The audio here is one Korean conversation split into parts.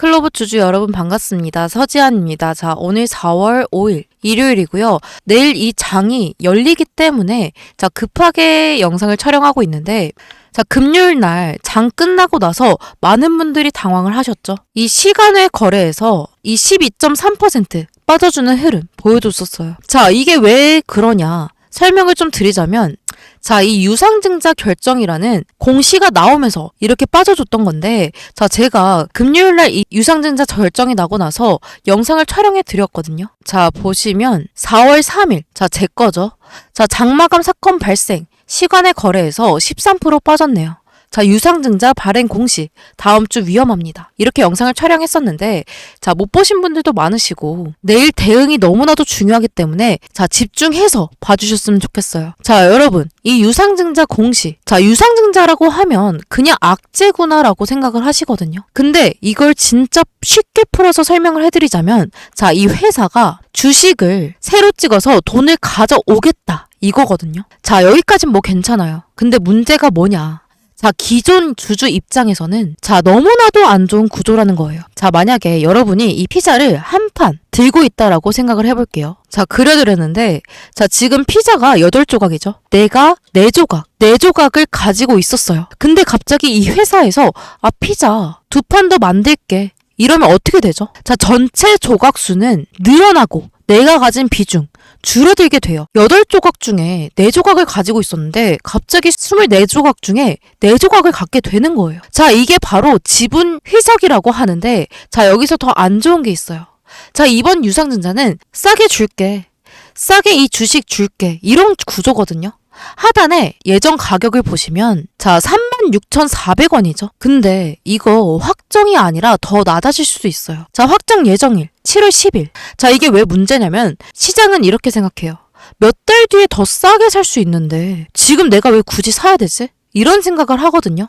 클로버 주주 여러분 반갑습니다. 서지안입니다. 자, 오늘 4월 5일 일요일이고요. 내일 이 장이 열리기 때문에 급하게 영상을 촬영하고 있는데 금요일 날 장 끝나고 나서 많은 분들이 당황을 하셨죠. 이 시간외 거래에서 이 12.3% 빠져주는 흐름 보여줬었어요. 자, 이게 왜 그러냐 설명을 좀 드리자면 이 유상증자 결정이라는 공시가 나오면서 이렇게 빠져줬던 건데 제가 금요일날 이 유상증자 결정이 나고 나서 영상을 촬영해 드렸거든요. 보시면 4월 3일 제 거죠. 장마감 사건 발생 시간의 거래에서 13% 빠졌네요. 유상증자 발행 공시 다음 주 위험합니다. 이렇게 영상을 촬영했었는데 못 보신 분들도 많으시고 내일 대응이 너무나도 중요하기 때문에 집중해서 봐주셨으면 좋겠어요. 여러분 이 유상증자 공시 유상증자라고 하면 그냥 악재구나 라고 생각을 하시거든요. 근데 이걸 진짜 쉽게 풀어서 설명을 해드리자면 이 회사가 주식을 새로 찍어서 돈을 가져오겠다 이거거든요. 여기까진 뭐 괜찮아요. 근데 문제가 뭐냐, 기존 주주 입장에서는 너무나도 안 좋은 구조라는 거예요. 만약에 여러분이 이 피자를 한 판 들고 있다라고 생각을 해볼게요. 그려드렸는데 지금 피자가 8조각이죠. 내가 4조각, 4조각을 가지고 있었어요. 근데 갑자기 이 회사에서 피자 2판 더 만들게 이러면 어떻게 되죠? 전체 조각 수는 늘어나고 내가 가진 비중 줄어들게 돼요. 8조각 중에 4조각을 가지고 있었는데 갑자기 24조각 중에 4조각을 갖게 되는 거예요. 이게 바로 지분 희석이라고 하는데 여기서 더 안 좋은 게 있어요. 이번 유상증자는 싸게 줄게, 싸게 이 주식 줄게 이런 구조거든요. 하단에 예정 가격을 보시면 36,400원이죠. 근데 이거 확정이 아니라 더 낮아질 수도 있어요. 확정 예정일 7월 10일. 이게 왜 문제냐면 시장은 이렇게 생각해요. 몇 달 뒤에 더 싸게 살 수 있는데 지금 내가 왜 굳이 사야 되지? 이런 생각을 하거든요.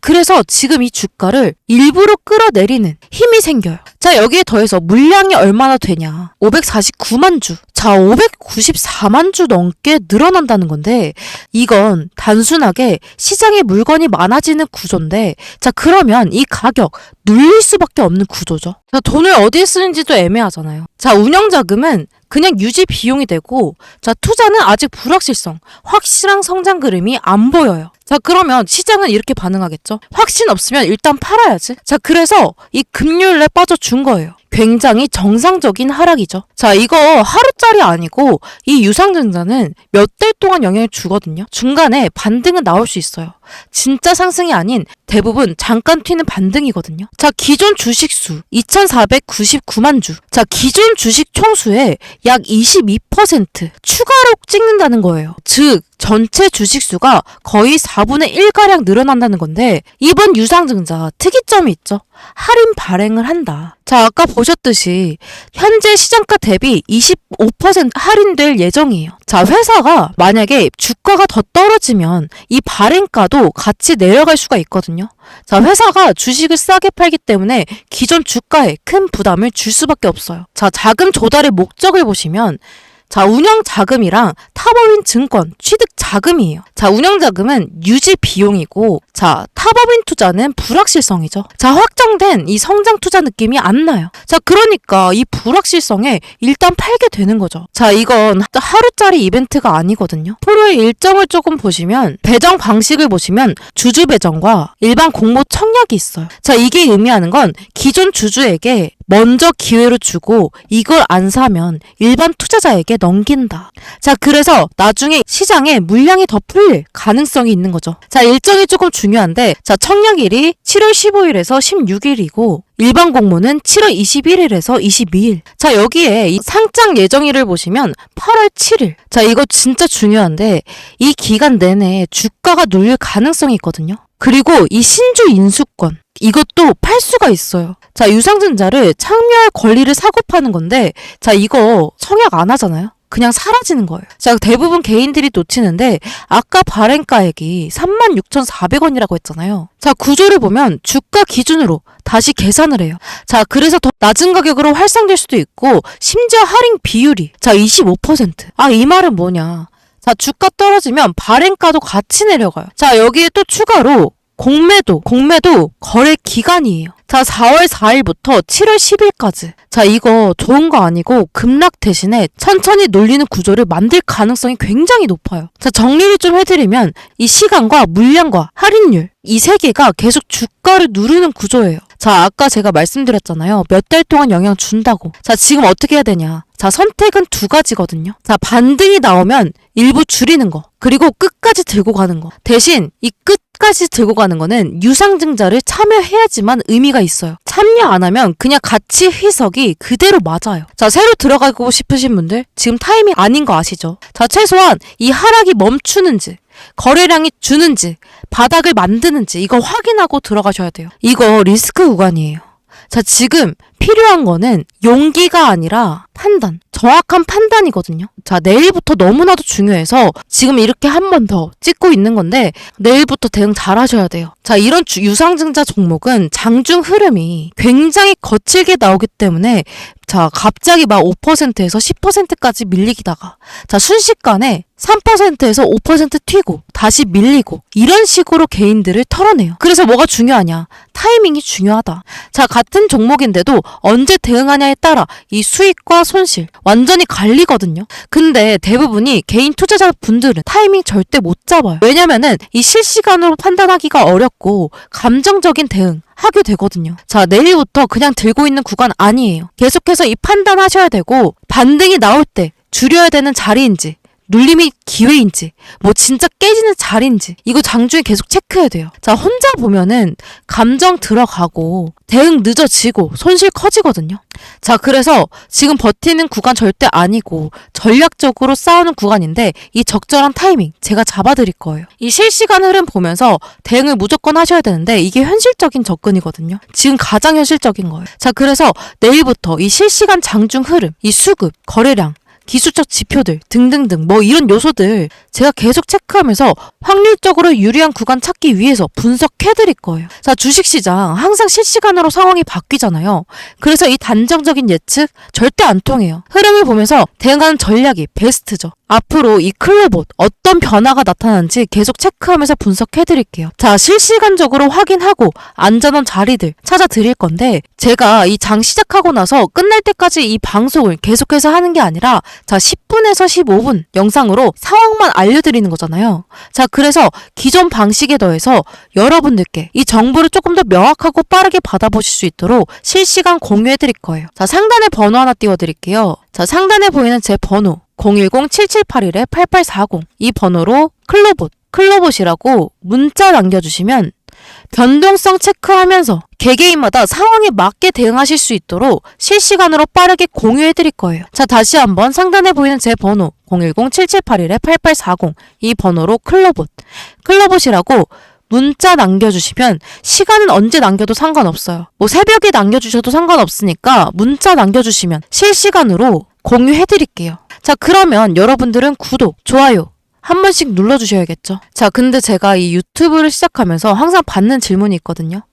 그래서 지금 이 주가를 일부러 끌어내리는 힘이 생겨요. 여기에 더해서 물량이 얼마나 되냐. 549만 주. 594만 주 넘게 늘어난다는 건데 이건 단순하게 시장에 물건이 많아지는 구조인데 그러면 이 가격 눌릴 수밖에 없는 구조죠. 돈을 어디에 쓰는지도 애매하잖아요. 운영자금은 그냥 유지 비용이 되고 투자는 아직 불확실성, 확실한 성장 그림이 안 보여요. 그러면 시장은 이렇게 반응하겠죠. 확신 없으면 일단 팔아야지. 그래서 이 금요일에 빠져준 거예요. 굉장히 정상적인 하락이죠. 이거 하루짜리 아니고 이 유상증자는 몇 달 동안 영향을 주거든요. 중간에 반등은 나올 수 있어요. 진짜 상승이 아닌 대부분 잠깐 튀는 반등이거든요. 기존 주식 수 2,499만 주. 기존 주식 총수의 약 22% 추가로 찍는다는 거예요. 즉 전체 주식 수가 거의 4분의 1가량 늘어난다는 건데 이번 유상증자 특이점이 있죠. 할인 발행을 한다. 아까 보셨듯이 현재 시장가 대비 25% 할인될 예정이에요. 회사가 만약에 주가가 더 떨어지면 이 발행가도 같이 내려갈 수가 있거든요. 회사가 주식을 싸게 팔기 때문에 기존 주가에 큰 부담을 줄 수밖에 없어요. 자금 조달의 목적을 보시면 운영 자금이랑 타법인 증권 취득 자금이에요. 운영 자금은 유지 비용이고 타법인 투자는 불확실성이죠. 확정된 이 성장 투자 느낌이 안 나요. 그러니까 이 불확실성에 일단 팔게 되는 거죠. 이건 하루짜리 이벤트가 아니거든요. 프로의 일정을 조금 보시면 배정 방식을 보시면 주주 배정과 일반 공모 청약이 있어요. 이게 의미하는 건 기존 주주에게 먼저 기회를 주고 이걸 안 사면 일반 투자자에게 넘긴다. 그래서 나중에 시장에 물량이 더 풀릴 가능성이 있는 거죠. 일정이 조금 중요한데 청약일이 7월 15일에서 16일이고 일반 공모는 7월 21일에서 22일. 여기에 이 상장 예정일을 보시면 8월 7일. 이거 진짜 중요한데 이 기간 내내 주가가 눌릴 가능성이 있거든요. 그리고 이 신주 인수권 이것도 팔 수가 있어요. 유상증자를 참여할 권리를 사고 파는 건데 이거 청약 안 하잖아요. 그냥 사라지는 거예요. 대부분 개인들이 놓치는데 아까 발행가액이 36,400원이라고 했잖아요. 구조를 보면 주가 기준으로 다시 계산을 해요. 그래서 더 낮은 가격으로 활성될 수도 있고 심지어 할인 비율이 25%. 이 말은 뭐냐. 주가 떨어지면 발행가도 같이 내려가요. 여기에 또 추가로 공매도 거래 기간이에요. 자, 4월 4일부터 7월 10일까지. 자, 이거 좋은 거 아니고 급락 대신에 천천히 놀리는 구조를 만들 가능성이 굉장히 높아요. 자, 정리를 좀 해드리면 이 시간과 물량과 할인율 이 세 개가 계속 주가를 누르는 구조예요. 자, 아까 제가 말씀드렸잖아요. 몇 달 동안 영향 준다고. 자, 지금 어떻게 해야 되냐. 자, 선택은 두 가지거든요. 자, 반등이 나오면 일부 줄이는 거. 그리고 끝까지 들고 가는 거. 대신 이 끝까지 들고 가는 거는 유상증자를 참여해야지만 의미가 있어요. 참여 안 하면 그냥 가치 희석이 그대로 맞아요. 자, 새로 들어가고 싶으신 분들 지금 타이밍 아닌 거 아시죠? 자, 최소한 이 하락이 멈추는지 거래량이 주는지 바닥을 만드는지 이거 확인하고 들어가셔야 돼요. 이거 리스크 구간이에요. 자, 지금 필요한 거는 용기가 아니라 판단. 정확한 판단이거든요. 자, 내일부터 너무나도 중요해서 지금 이렇게 한 번 더 찍고 있는 건데 내일부터 대응 잘 하셔야 돼요. 자, 이런 유상증자 종목은 장중 흐름이 굉장히 거칠게 나오기 때문에 자, 갑자기 막 5%에서 10%까지 밀리다가 자, 순식간에 3%에서 5% 튀고 다시 밀리고 이런 식으로 개인들을 털어내요. 그래서 뭐가 중요하냐? 타이밍이 중요하다. 자, 같은 종목인데도 언제 대응하냐에 따라 이 수익과 손실 완전히 갈리거든요. 근데 대부분이 개인 투자자분들은 타이밍 절대 못 잡아요. 왜냐면은 이 실시간으로 판단하기가 어렵고 감정적인 대응 하게 되거든요. 자, 내일부터 그냥 들고 있는 구간 아니에요. 계속해서 이 판단하셔야 되고 반등이 나올 때 줄여야 되는 자리인지 눌림이 기회인지 뭐 진짜 깨지는 자리인지 이거 장중에 계속 체크해야 돼요. 자, 혼자 보면은 감정 들어가고 대응 늦어지고 손실 커지거든요. 자, 그래서 지금 버티는 구간 절대 아니고 전략적으로 싸우는 구간인데 이 적절한 타이밍 제가 잡아드릴 거예요. 이 실시간 흐름 보면서 대응을 무조건 하셔야 되는데 이게 현실적인 접근이거든요. 지금 가장 현실적인 거예요. 자, 그래서 내일부터 이 실시간 장중 흐름, 이 수급, 거래량 기술적 지표들 등등등 뭐 이런 요소들 제가 계속 체크하면서 확률적으로 유리한 구간 찾기 위해서 분석해드릴 거예요. 자, 주식시장 항상 실시간으로 상황이 바뀌잖아요. 그래서 이 단정적인 예측 절대 안 통해요. 흐름을 보면서 대응하는 전략이 베스트죠. 앞으로 이 클로봇 어떤 변화가 나타나는지 계속 체크하면서 분석해드릴게요. 자, 실시간적으로 확인하고 안전한 자리들 찾아드릴 건데 제가 이 장 시작하고 나서 끝날 때까지 이 방송을 계속해서 하는 게 아니라 자, 10분에서 15분 영상으로 상황만 알려드리는 거잖아요. 자, 그래서 기존 방식에 더해서 여러분들께 이 정보를 조금 더 명확하고 빠르게 받아보실 수 있도록 실시간 공유해드릴 거예요. 자, 상단에 번호 하나 띄워드릴게요. 자, 상단에 보이는 제 번호 010-7781-8840 이 번호로 클로봇이라고 문자 남겨주시면 변동성 체크하면서 개개인마다 상황에 맞게 대응하실 수 있도록 실시간으로 빠르게 공유해드릴 거예요. 자, 다시 한번 상단에 보이는 제 번호 010-7781-8840 이 번호로 클로봇이라고 문자 남겨주시면 시간은 언제 남겨도 상관없어요. 뭐 새벽에 남겨주셔도 상관없으니까 문자 남겨주시면 실시간으로 공유해드릴게요. 자, 그러면 여러분들은 구독, 좋아요 한 번씩 눌러주셔야겠죠. 자, 근데 제가 이 유튜브를 시작하면서 항상 받는 질문이 있거든요.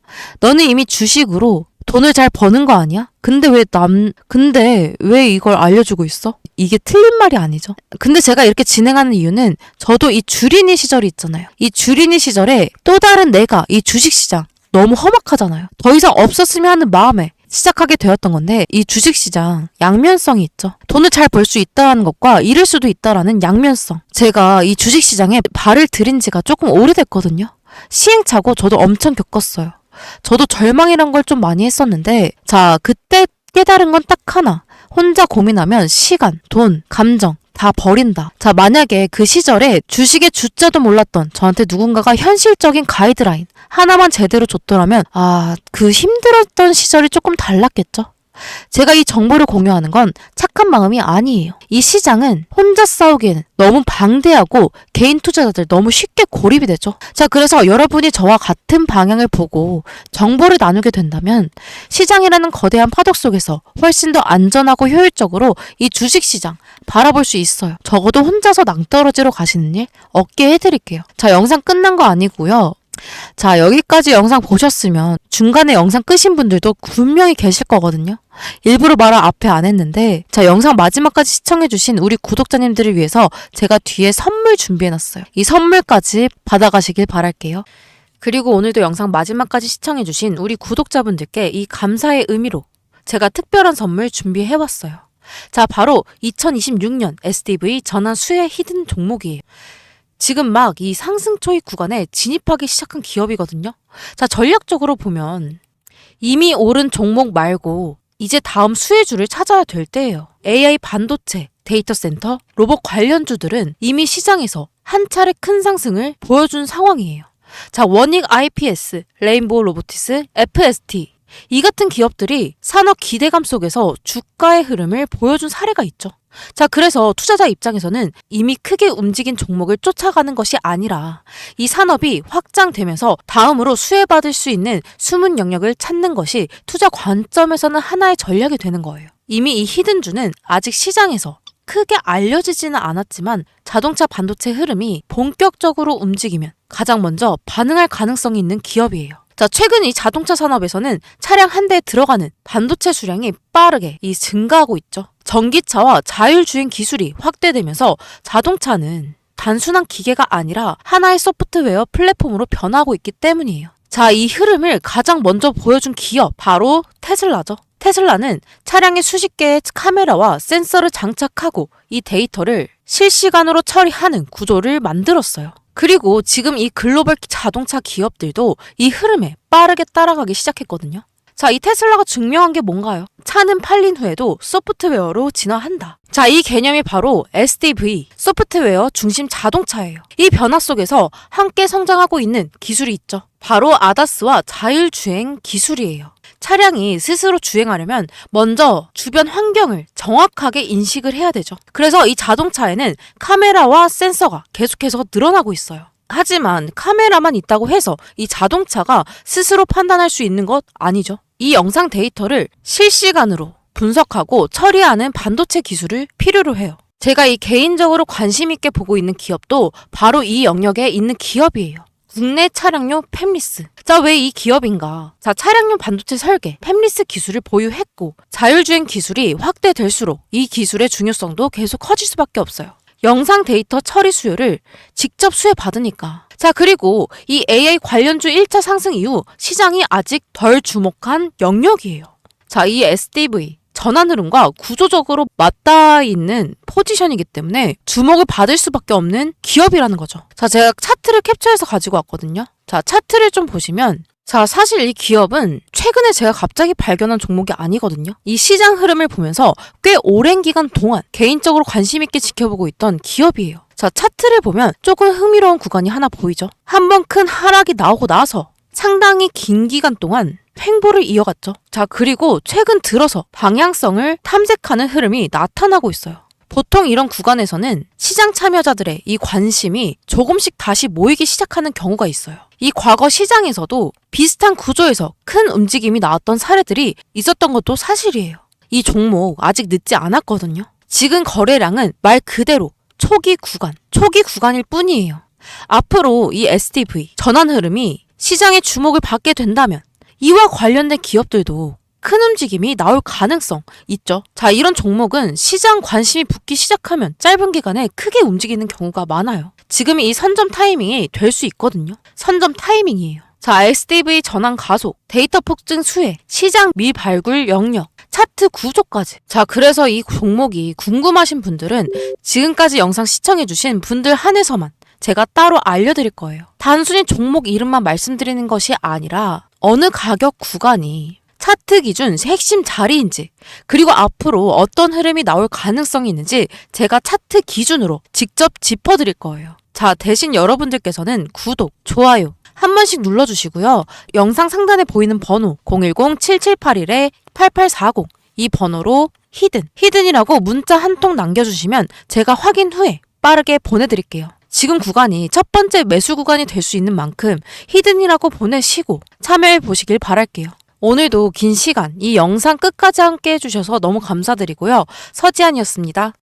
너는 이미 주식으로 돈을 잘 버는 거 아니야? 근데 왜 이걸 알려주고 있어? 이게 틀린 말이 아니죠. 근데 제가 이렇게 진행하는 이유는 저도 이 주린이 시절이 있잖아요. 이 주린이 시절에 또 다른 내가 이 주식시장 너무 험악하잖아요. 더 이상 없었으면 하는 마음에 시작하게 되었던 건데 이 주식시장 양면성이 있죠. 돈을 잘 벌 수 있다는 것과 잃을 수도 있다라는 양면성. 제가 이 주식시장에 발을 들인 지가 조금 오래됐거든요. 시행착오 저도 엄청 겪었어요. 저도 절망이란 걸 좀 많이 했었는데 자, 그때 깨달은 건 딱 하나. 혼자 고민하면 시간, 돈, 감정 다 버린다. 자, 만약에 그 시절에 주식의 주자도 몰랐던 저한테 누군가가 현실적인 가이드라인 하나만 제대로 줬더라면 그 힘들었던 시절이 조금 달랐겠죠. 제가 이 정보를 공유하는 건 착한 마음이 아니에요. 이 시장은 혼자 싸우기에는 너무 방대하고 개인 투자자들 너무 쉽게 고립이 되죠. 자, 그래서 여러분이 저와 같은 방향을 보고 정보를 나누게 된다면 시장이라는 거대한 파도 속에서 훨씬 더 안전하고 효율적으로 이 주식시장 바라볼 수 있어요. 적어도 혼자서 낭떠러지로 가시는 일 없게 해드릴게요. 자, 영상 끝난 거 아니고요. 자, 여기까지 영상 보셨으면 중간에 영상 끄신 분들도 분명히 계실 거거든요. 일부러 말을 앞에 안 했는데 자, 영상 마지막까지 시청해주신 우리 구독자님들을 위해서 제가 뒤에 선물 준비해놨어요. 이 선물까지 받아가시길 바랄게요. 그리고 오늘도 영상 마지막까지 시청해주신 우리 구독자분들께 이 감사의 의미로 제가 특별한 선물 준비해왔어요. 자, 바로 2026년 SDV 전환 수혜 히든 종목이에요. 지금 막 이 상승초입 구간에 진입하기 시작한 기업이거든요. 자, 전략적으로 보면 이미 오른 종목 말고 이제 다음 수혜주를 찾아야 될 때예요. AI 반도체, 데이터 센터, 로봇 관련주들은 이미 시장에서 한 차례 큰 상승을 보여준 상황이에요. 자, 원익 IPS, 레인보우 로보티스, FST 이 같은 기업들이 산업 기대감 속에서 주가의 흐름을 보여준 사례가 있죠. 자, 그래서 투자자 입장에서는 이미 크게 움직인 종목을 쫓아가는 것이 아니라 이 산업이 확장되면서 다음으로 수혜받을 수 있는 숨은 영역을 찾는 것이 투자 관점에서는 하나의 전략이 되는 거예요. 이미 이 히든주는 아직 시장에서 크게 알려지지는 않았지만 자동차 반도체 흐름이 본격적으로 움직이면 가장 먼저 반응할 가능성이 있는 기업이에요. 자, 최근 이 자동차 산업에서는 차량 한 대에 들어가는 반도체 수량이 빠르게 증가하고 있죠. 전기차와 자율주행 기술이 확대되면서 자동차는 단순한 기계가 아니라 하나의 소프트웨어 플랫폼으로 변하고 있기 때문이에요. 자, 이 흐름을 가장 먼저 보여준 기업 바로 테슬라죠. 테슬라는 차량에 수십 개의 카메라와 센서를 장착하고 이 데이터를 실시간으로 처리하는 구조를 만들었어요. 그리고 지금 이 글로벌 자동차 기업들도 이 흐름에 빠르게 따라가기 시작했거든요. 자, 이 테슬라가 증명한 게 뭔가요? 차는 팔린 후에도 소프트웨어로 진화한다. 자, 이 개념이 바로 SDV, 소프트웨어 중심 자동차예요. 이 변화 속에서 함께 성장하고 있는 기술이 있죠. 바로 ADAS와 자율주행 기술이에요. 차량이 스스로 주행하려면 먼저 주변 환경을 정확하게 인식을 해야 되죠. 그래서 이 자동차에는 카메라와 센서가 계속해서 늘어나고 있어요. 하지만 카메라만 있다고 해서 이 자동차가 스스로 판단할 수 있는 것 아니죠. 이 영상 데이터를 실시간으로 분석하고 처리하는 반도체 기술을 필요로 해요. 제가 이 개인적으로 관심 있게 보고 있는 기업도 바로 이 영역에 있는 기업이에요. 국내 차량용 팹리스. 자, 왜 이 기업인가? 자, 차량용 반도체 설계, 팹리스 기술을 보유했고 자율주행 기술이 확대될수록 이 기술의 중요성도 계속 커질 수밖에 없어요. 영상 데이터 처리 수요를 직접 수혜받으니까. 자, 그리고 이 AI 관련주 1차 상승 이후 시장이 아직 덜 주목한 영역이에요. 자, 이 SDV 전환 흐름과 구조적으로 맞닿아 있는 포지션이기 때문에 주목을 받을 수밖에 없는 기업이라는 거죠. 자, 제가 차트를 캡처해서 가지고 왔거든요. 자, 차트를 좀 보시면 자, 사실 이 기업은 최근에 제가 갑자기 발견한 종목이 아니거든요. 이 시장 흐름을 보면서 꽤 오랜 기간 동안 개인적으로 관심 있게 지켜보고 있던 기업이에요. 자, 차트를 보면 조금 흥미로운 구간이 하나 보이죠? 한번 큰 하락이 나오고 나서 상당히 긴 기간 동안 횡보를 이어갔죠. 자, 그리고 최근 들어서 방향성을 탐색하는 흐름이 나타나고 있어요. 보통 이런 구간에서는 시장 참여자들의 이 관심이 조금씩 다시 모이기 시작하는 경우가 있어요. 이 과거 시장에서도 비슷한 구조에서 큰 움직임이 나왔던 사례들이 있었던 것도 사실이에요. 이 종목 아직 늦지 않았거든요. 지금 거래량은 말 그대로 초기 구간일 뿐이에요. 앞으로 이 SDV 전환 흐름이 시장의 주목을 받게 된다면 이와 관련된 기업들도 큰 움직임이 나올 가능성 있죠. 자, 이런 종목은 시장 관심이 붙기 시작하면 짧은 기간에 크게 움직이는 경우가 많아요. 지금이 이 선점 타이밍이 될 수 있거든요. 선점 타이밍이에요. 자, SDV 전환 가속, 데이터 폭증 수혜, 시장 미발굴 영역, 차트 구조까지. 자, 그래서 이 종목이 궁금하신 분들은 지금까지 영상 시청해주신 분들 한해서만 제가 따로 알려드릴 거예요. 단순히 종목 이름만 말씀드리는 것이 아니라 어느 가격 구간이 차트 기준 핵심 자리인지 그리고 앞으로 어떤 흐름이 나올 가능성이 있는지 제가 차트 기준으로 직접 짚어드릴 거예요. 자, 대신 여러분들께서는 구독, 좋아요 한 번씩 눌러주시고요. 영상 상단에 보이는 번호 010-7781-8840 이 번호로 히든이라고 문자 한 통 남겨주시면 제가 확인 후에 빠르게 보내드릴게요. 지금 구간이 첫 번째 매수 구간이 될 수 있는 만큼 히든이라고 보내시고 참여해 보시길 바랄게요. 오늘도 긴 시간 이 영상 끝까지 함께 해주셔서 너무 감사드리고요. 서지안이었습니다.